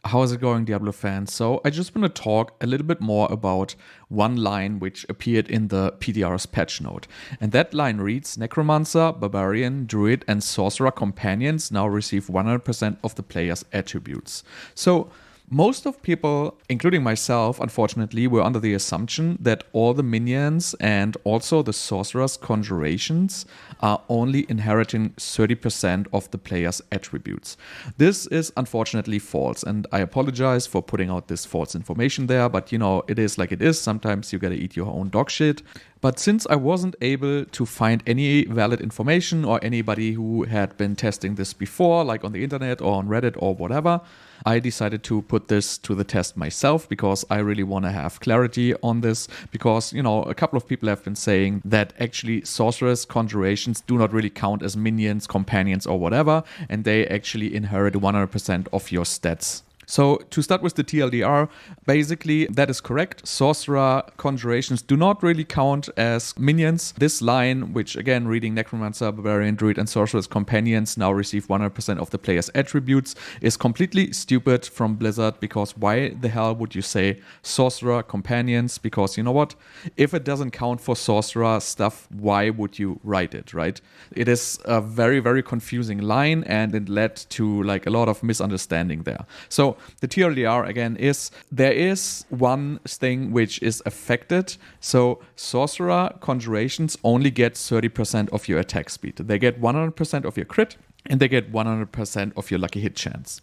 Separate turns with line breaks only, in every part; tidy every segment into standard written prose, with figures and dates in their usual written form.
How is it going, Diablo fans? So I just want to talk a little bit more about one line which appeared in the PTR's patch note. And that line reads, Necromancer, Barbarian, Druid, and Sorcerer companions now receive 100% of the player's attributes. So most of people, including myself, unfortunately, were under the assumption that all the minions and also the sorcerer's conjurations are only inheriting 30% of the player's attributes. This is unfortunately false, and I apologize for putting out this false information there, but you know, it is like it is. Sometimes you gotta eat your own dog shit. But since I wasn't able to find any valid information or anybody who had been testing this before, like on the internet or on Reddit or whatever, I decided to put this to the test myself because I really want to have clarity on this. Because, you know, a couple of people have been saying that actually Sorceress Conjurations do not really count as minions, companions, or whatever, and they actually inherit 100% of your stats. So to start with the TLDR, basically that is correct. Sorcerer Conjurations do not really count as minions. This line, which again reading Necromancer, Barbarian, Druid, and Sorcerer's companions now receive 100% of the player's attributes, is completely stupid from Blizzard, because why the hell would you say Sorcerer companions? Because you know what? If it doesn't count for Sorcerer stuff, why would you write it, right? It is a very, very confusing line, and it led to like a lot of misunderstanding there. So the TLDR again is there is one thing which is affected. So Sorcerer Conjurations only get 30% of your attack speed. They get 100% of your crit, and they get 100% of your lucky hit chance.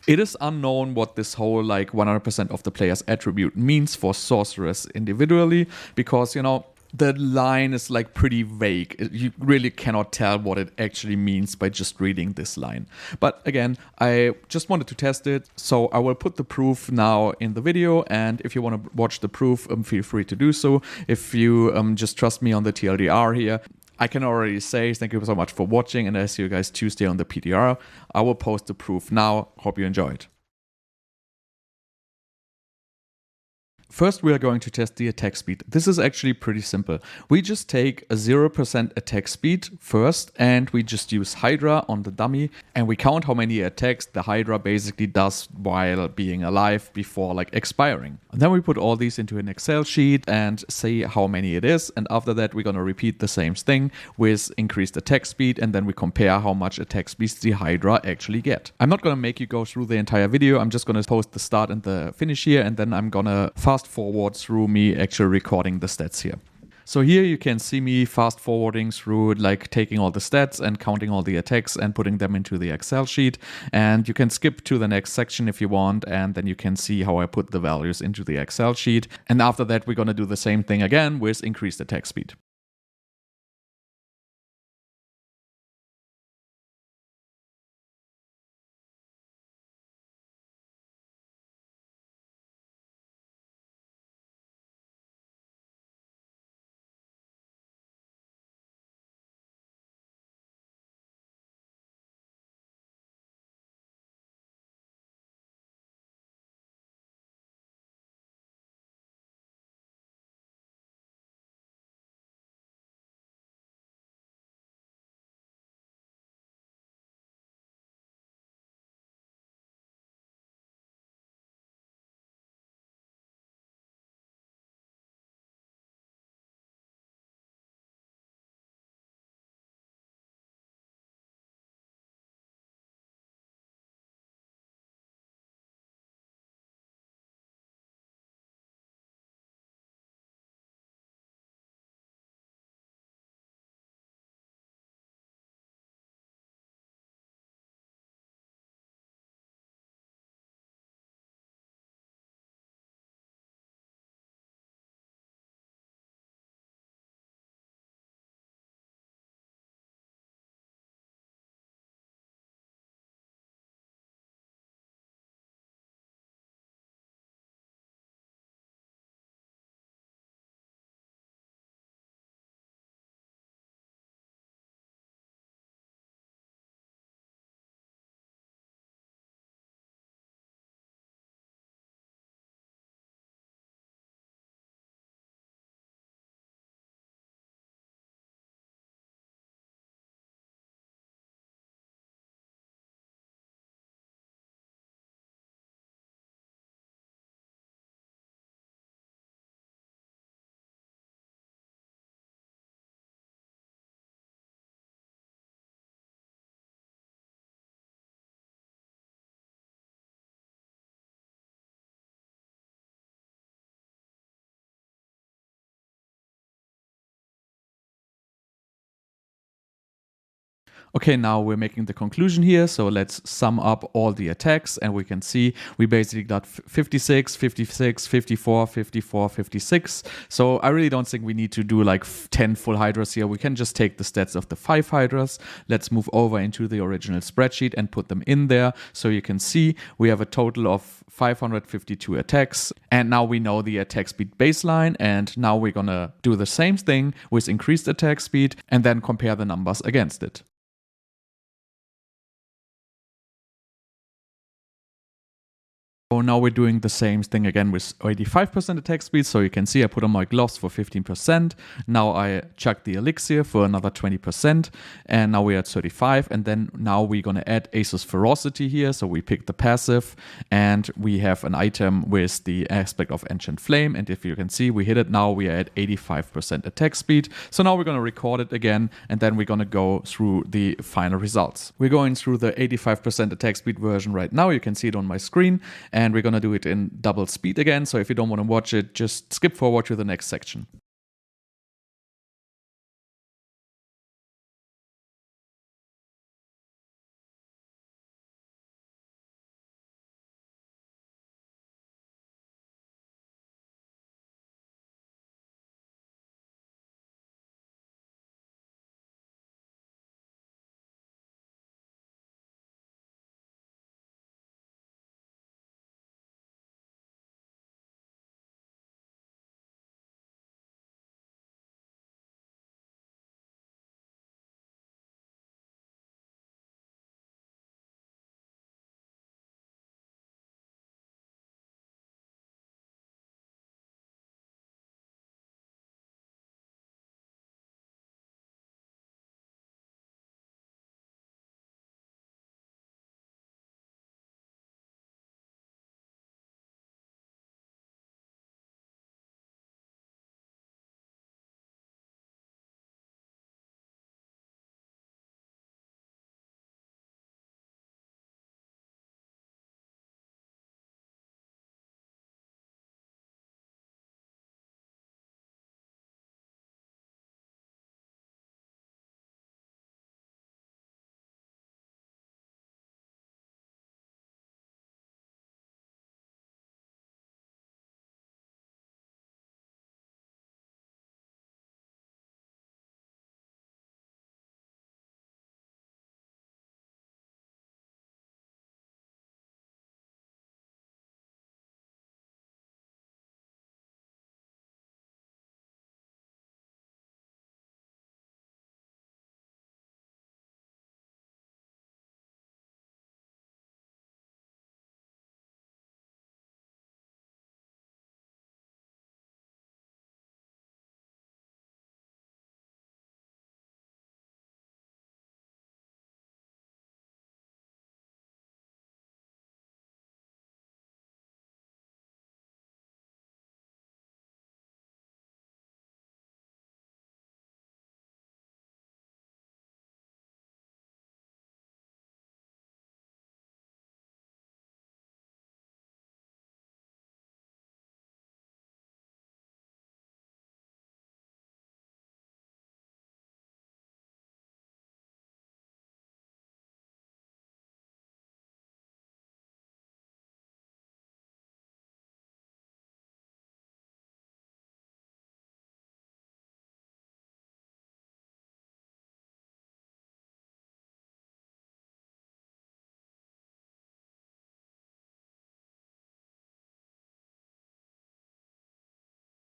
It is unknown what this whole like 100% of the player's attribute means for Sorceress individually, because you know the line is like pretty vague. You really cannot tell what it actually means by just reading this line. But again, I just wanted to test it, so I will put the proof now in the video, and if you want to watch the proof, feel free to do so. If you just trust me on the TLDR here, I can already say thank you so much for watching, and I see you guys Tuesday on the PTR. I will post the proof now. Hope you enjoyed. First, we are going to test the attack speed. This is actually pretty simple. We just take a 0% attack speed first, and we just use Hydra on the dummy, and we count how many attacks the Hydra basically does while being alive before like expiring. And then we put all these into an Excel sheet and see how many it is, and after that we're going to repeat the same thing with increased attack speed, and then we compare how much attack speed the Hydra actually get. I'm not going to make you go through the entire video. I'm just going to post the start and the finish here, and then I'm going to fast forward through me actually recording the stats here. So here you can see me fast forwarding through, like taking all the stats and counting all the attacks and putting them into the Excel sheet. And you can skip to the next section if you want, and then you can see how I put the values into the Excel sheet. And after that, we're going to do the same thing again with increased attack speed. Okay, now we're making the conclusion here, so let's sum up all the attacks, and we can see we basically got 56, 56, 54, 54, 56. So I really don't think we need to do like 10 full Hydras here. We can just take the stats of the 5 Hydras. Let's move over into the original spreadsheet and put them in there. So you can see we have a total of 552 attacks, and now we know the attack speed baseline, and now we're gonna do the same thing with increased attack speed and then compare the numbers against it. So now we're doing the same thing again with 85% attack speed. So you can see I put on my gloves for 15%. Now I chuck the elixir for another 20%. And now we're at 35. And then now we're going to add Asus Ferocity here. So we pick the passive and we have an item with the aspect of Ancient Flame. And if you can see, we hit it now. We are at 85% attack speed. So now we're going to record it again. And then we're going to go through the final results. We're going through the 85% attack speed version right now. You can see it on my screen. And we're going to do it in double speed again. So if you don't want to watch it, just skip forward to the next section.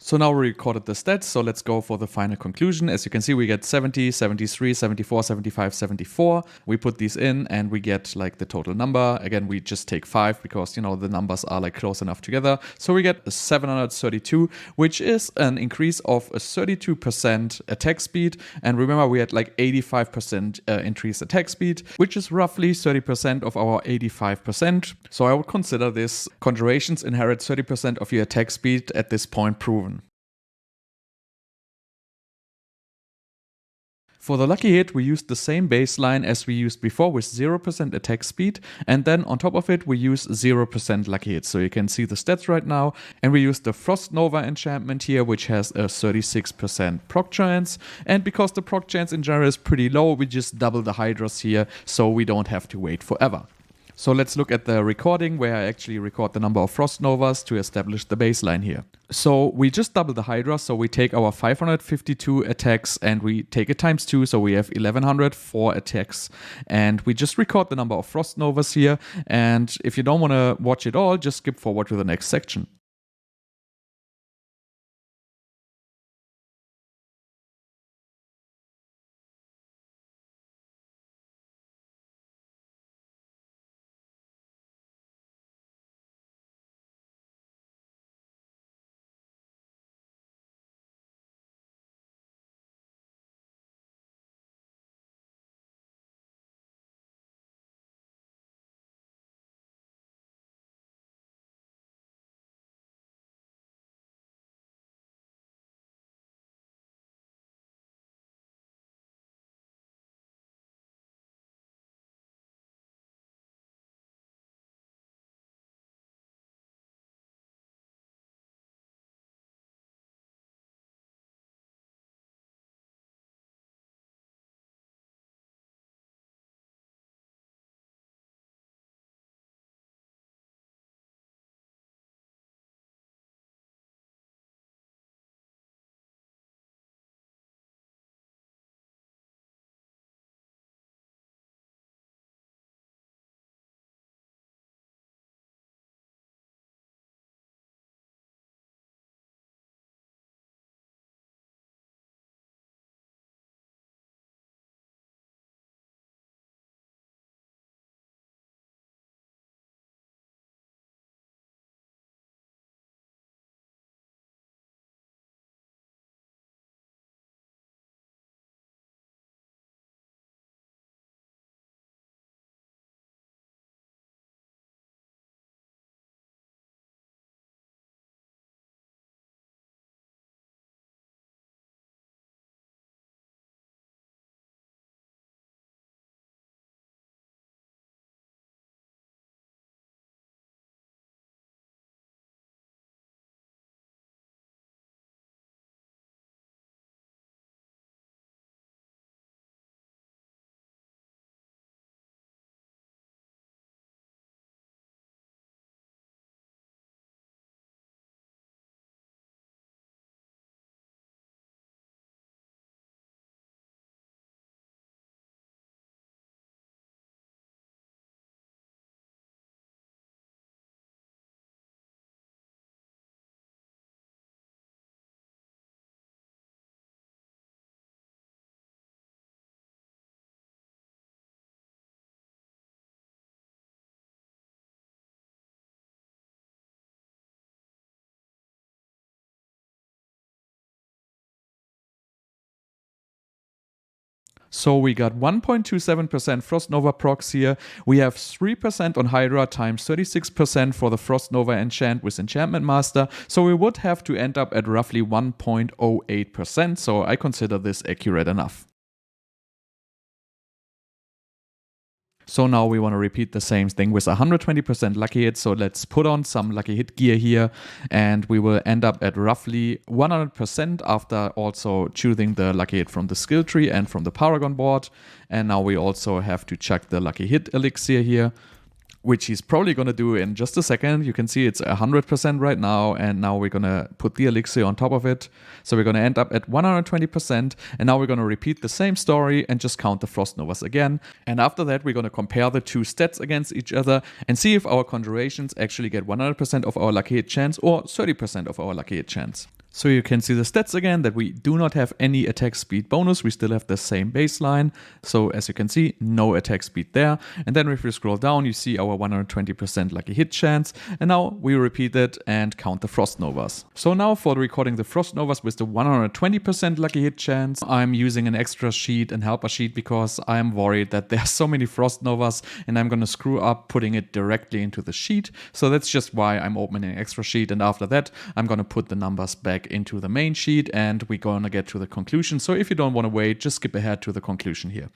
So now we recorded the stats, so let's go for the final conclusion. As you can see, we get 70, 73, 74, 75, 74. We put these in and we get like the total number. Again, we just take 5 because, you know, the numbers are like close enough together. So we get 732, which is an increase of a 32% attack speed. And remember, we had like 85% increased attack speed, which is roughly 30% of our 85%. So I would consider this Conjurations inherit 30% of your attack speed at this point proven. For the lucky hit, we used the same baseline as we used before with 0% attack speed, and then on top of it we use 0% lucky hit. So you can see the stats right now, and we use the Frost Nova enchantment here, which has a 36% proc chance, and because the proc chance in general is pretty low, we just double the Hydras here, so we don't have to wait forever. So let's look at the recording where I actually record the number of Frost Novas to establish the baseline here. So we just double the Hydra, so we take our 552 attacks and we take it times 2, so we have 1104 attacks. And we just record the number of Frost Novas here, and if you don't want to watch it all, just skip forward to the next section. So we got 1.27% Frost Nova procs here. We have 3% on Hydra times 36% for the Frost Nova enchant with Enchantment Master. So we would have to end up at roughly 1.08%. So I consider this accurate enough. So now we want to repeat the same thing with 120% lucky hit. So let's put on some lucky hit gear here, and we will end up at roughly 100% after also choosing the lucky hit from the skill tree and from the Paragon board. And now we also have to check the lucky hit elixir here, which he's probably going to do in just a second. You can see it's 100% right now, and now we're going to put the elixir on top of it. So we're going to end up at 120%, and now we're going to repeat the same story and just count the Frost Novas again. And after that, we're going to compare the two stats against each other and see if our Conjurations actually get 100% of our lucky hit chance or 30% of our lucky hit chance. So you can see the stats again, that we do not have any attack speed bonus. We still have the same baseline. So as you can see, no attack speed there. And then if we scroll down, you see our 120% lucky hit chance. And now we repeat it and count the Frost Novas. So now for recording the Frost Novas with the 120% lucky hit chance, I'm using an extra sheet and helper sheet because I'm worried that there are so many Frost Novas and I'm going to screw up putting it directly into the sheet. So that's just why I'm opening an extra sheet. And after that, I'm going to put the numbers back back into the main sheet and we're gonna get to the conclusion. So if you don't want to wait, just skip ahead to the conclusion here.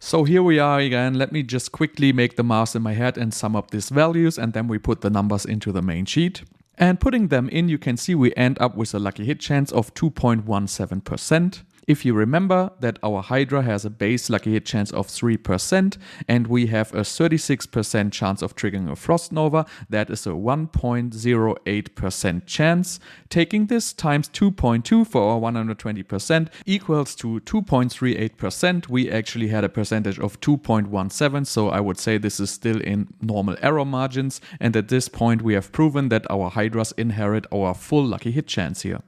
So here we are again. Let me just quickly make the math in my head and sum up these values, and then we put the numbers into the main sheet. And putting them in, you can see we end up with a lucky hit chance of 2.17%. If you remember that our Hydra has a base lucky hit chance of 3% and we have a 36% chance of triggering a Frost Nova, that is a 1.08% chance. Taking this times 2.2 for our 120% equals to 2.38%. We actually had a percentage of 2.17, so I would say this is still in normal error margins, and at this point we have proven that our Hydras inherit our full lucky hit chance here.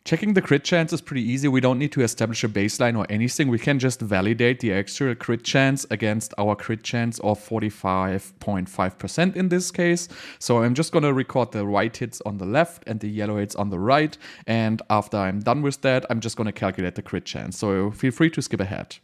Checking the crit chance is pretty easy. We don't need to establish a baseline or anything. We can just validate the actual crit chance against our crit chance of 45.5% in this case. So I'm just going to record the white hits on the left and the yellow hits on the right. And after I'm done with that, I'm just going to calculate the crit chance. So feel free to skip ahead.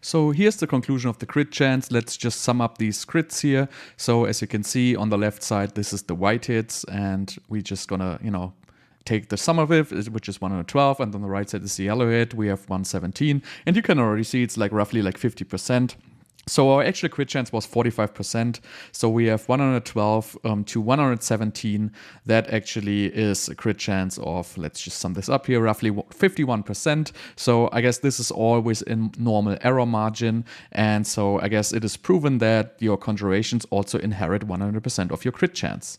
So here's the conclusion of the crit chance. Let's just sum up these crits here. So as you can see on the left side, this is the white hits, and we just gonna, take the sum of it, which is 112, and on the right side is the yellow hit. We have 117, and you can already see it's like roughly like 50%. So our actual crit chance was 45%. So we have 112 to 117. That actually is a crit chance of, let's just sum this up here, roughly 51%. So I guess this is always in normal error margin. And so I guess it is proven that your conjurations also inherit 100% of your crit chance.